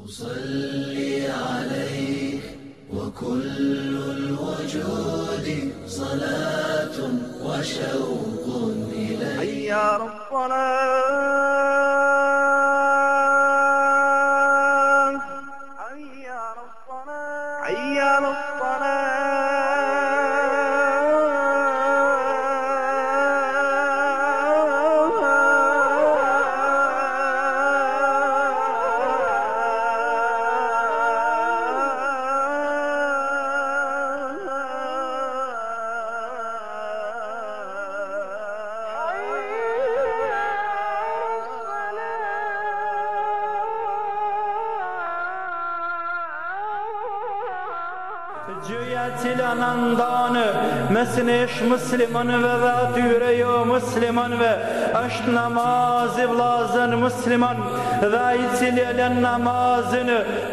أصلي عليك وكل الوجود صلاة وشوق إليك. حي الصلاة حي الصلاة حي الصلاة. Gjëja cila në ndanë mes nesh muslimanëve dhe atyre jo muslimanëve është namazi vllazën musliman, dhe ai cili e lën namazin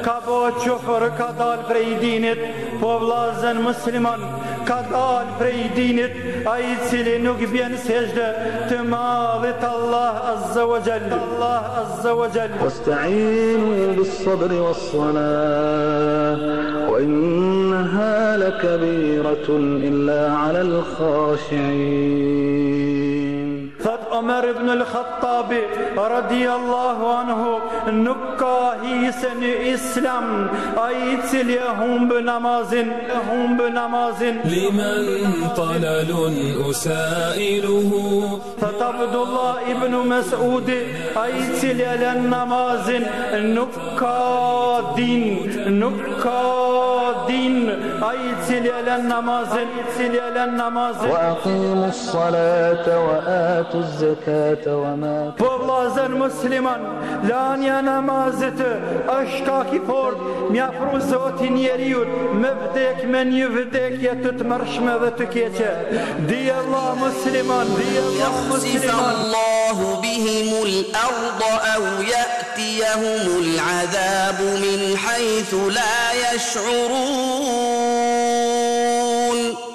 ka bo qufër, ka dal prej dinit. Po vllazën musliman ka dal prej dinit ai cili nuk bjen sejdë të madhit Allah azza wa jall. Allah azza wa jall. واستعينوا بالصبر والصلاة وإنها لكبيرة إلا على الخاشعين. Thot Omer ibn al-Khattabi radiallahu anhu, nuk ka hise në islam ai cili e humbë namazin. لمن طلل أسائله. Thot Abdullah ibn Mas'ud, ai cili e lën namazin nuk ka din, ai cili e lën namazin. وأقيموا الصلاة وآتوا الزكاة وما. Po vllazën musliman, lania namazit është kaq i fortë, mjafru Zoti njeriu me vdek me një vdekje të tmerrshme dhe të keqe. Di Allah musliman, يخسف الله بهم الأرض أو يأتيهم العذاب من حيث لا يشعرون.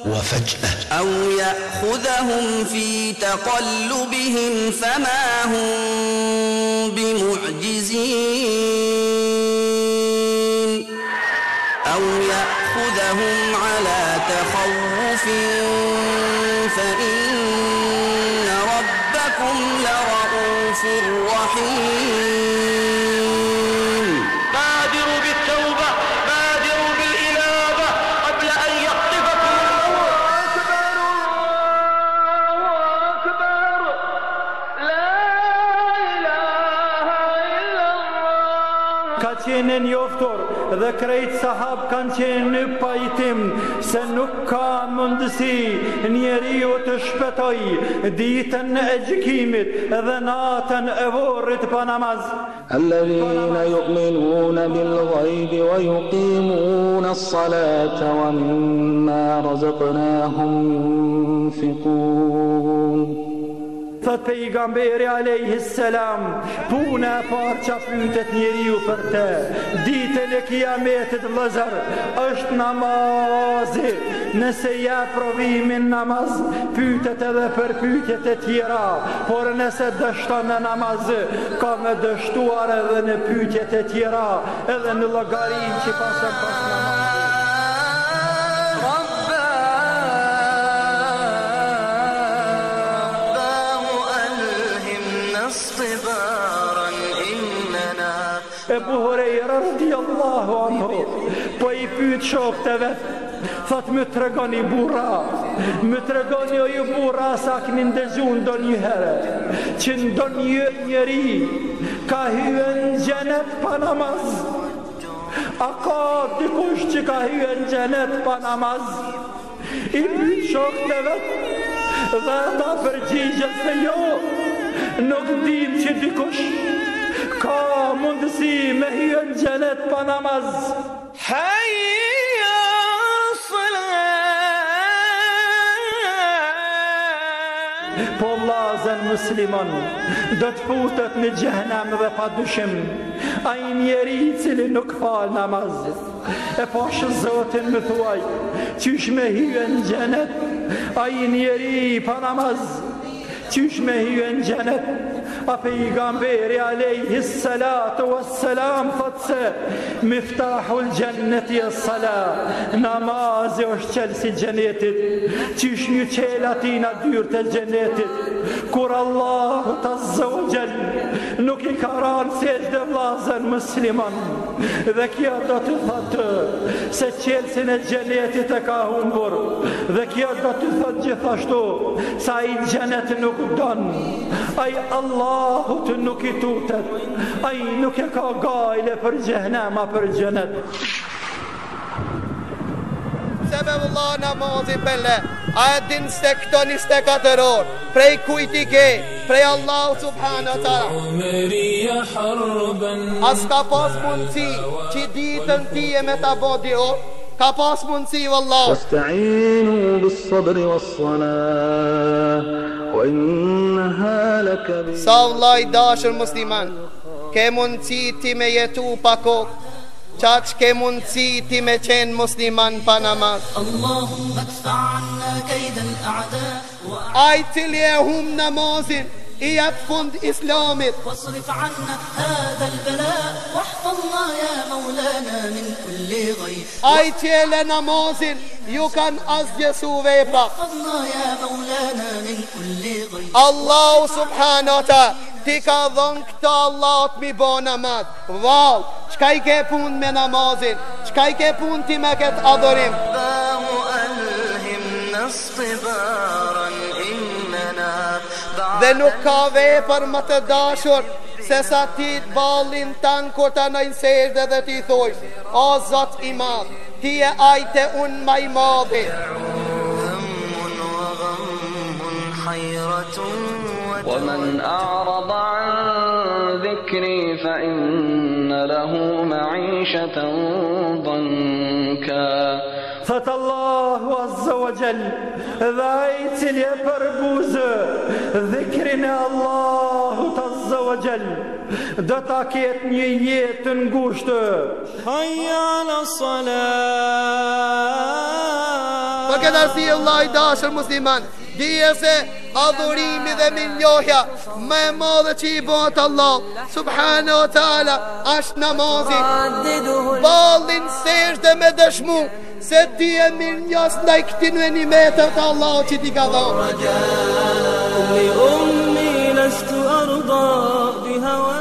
وفجأة أو يأخذهم في تقلبهم فما هم بمعجزين. أو يأخذهم على تخوف فإن ربكم لرؤوف رحيم. بادروا بالتوبة، بادروا بالإنابة قبل أن يخطفكم الله أكبر. الله أكبر، لا إله إلا الله. Ka qenë njoftor dhe krejt sahab kanë qenë në pajtim se nuk ka mundësi njeriu të shpëtoj ditën e gjykimit dhe natën e vorrit pa namaz. الذين يؤمنون بالغيب ويقيمون الصلاة ومما رزقناهم ينفقون. Thot pejgamberi alayhi salam, puna e parë që pyetet njeriu për të ditën e kiametit vëllazër është namazi. Nëse ja provimin namaz, pyetet edhe për pyetjet e tjera, por nëse dështon në namaz, ka me dështuar edhe në pyetjet e tjera, edhe në llogarinë që pasën pas namazit. Ebu Hurejra radiallahu anhu po i pyet shokët e vet, thot më tregoni burra, më tregoni o ju burra sa keni ndëgjuar ndonjëherë që ndonjë njeri ka hyrë në xhenet pa namaz. A ka dikush që ka hyrë në xhenet pa namaz? I pyet shokët e vet dhe ata përgjigjen se jo, nuk dim që dikush ka mundësi me hyrë në xhenet pa namaz. Hayya as-salat. po vllazën musliman do të futet në xhenem dhe pa dyshim ai njeri I cili nuk fal namaz. E pash Zotin më thuaj, qysh me hyrë në xhenet ai njeri pa namaz, qysh me hyrë në xhenet? A pejgamberi alayhi salatu wassalam thot se miftahul jannati as-salat, namazi është çelësi I xhenetit, qysh një çel atina dyert e xhenetit, kur Allahu azza wa jall nuk I ka rënë sejdë vllazën musliman, dhe kjo do të thotë se çelësin e xhenetit e ka humbur, dhe kjo do të thotë gjithashtu se ai xhenet nuk don, ai Allahu të nuk I tutet, ai nuk e ka gajle për xhehenama për xhenet. Se me vëlla namazin belle, a e din se këto 24 orë, prej kujt I ke, prej Allahu subhanahu wa taala. As ka pas mundësi që ditën tije me ta bodi orë, ka pas mundësi vëllah. واستعينوا بالصبر والصلاة وإنها لكبيرة. Sa vëllai dashur musliman, ke mundësi ti me jetu pa kokë, qaq ke mundësi ti me qenë musliman pa namaz. اللهم ادفع عنا كيد الأعداء Ai cili e hum namazin I jep fund islamit. واصرف عنا هذا البلاء واحفظنا يا مولانا من كل غير Ai që e le namazin ju kan asgjësu vepra. واحفظنا يا مولانا من كل غير Allahu subhanahu wa ta'ala ti ka dhon këta Allah të mi bo namaz. Val, qka I ke pun me namazin, qka I ke pun ti me këtë adhurim. Dhe nuk ka vepër më të dashur se sa ti të ballin tanë kur ta nëjnë sejde dhe ti thojsh, o Zot I madh, ti e ajte unë ma I madhi. ومن أعرض عن ذكري فإن له معيشة ضنكا. Thëtë Allahu azza wa jall, dhe ai cili e përbuzë dhikrin e Allahut azza wa jall, do ta ketë një jetë të ngushtë. Hayya ala salat. Për këtë arsye Allah I dashur musliman, dije se adhurimi dhe minjohja më e madhe që I bëhet Allah subhanahu wa taala është namazi. Ballin sejdë me dëshmu se ti e minjos ndaj këtij nimetit të Allah që ti ka dhënë.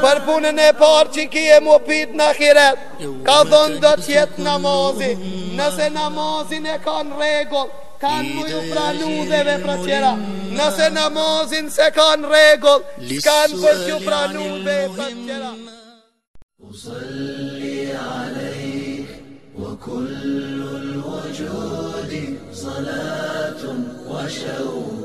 Për punën e parë që ki e mu pit në akiret, ka dhënë do t'jetë namazi. Nëse namazin e ka në regull, kanë mu ju pranu dhe vepra tjera. Nëse namazin se ka në regull, s'kanë për t'ju pranu vepra tjera. أصلي عليك وكل الوجود صلاة وشوق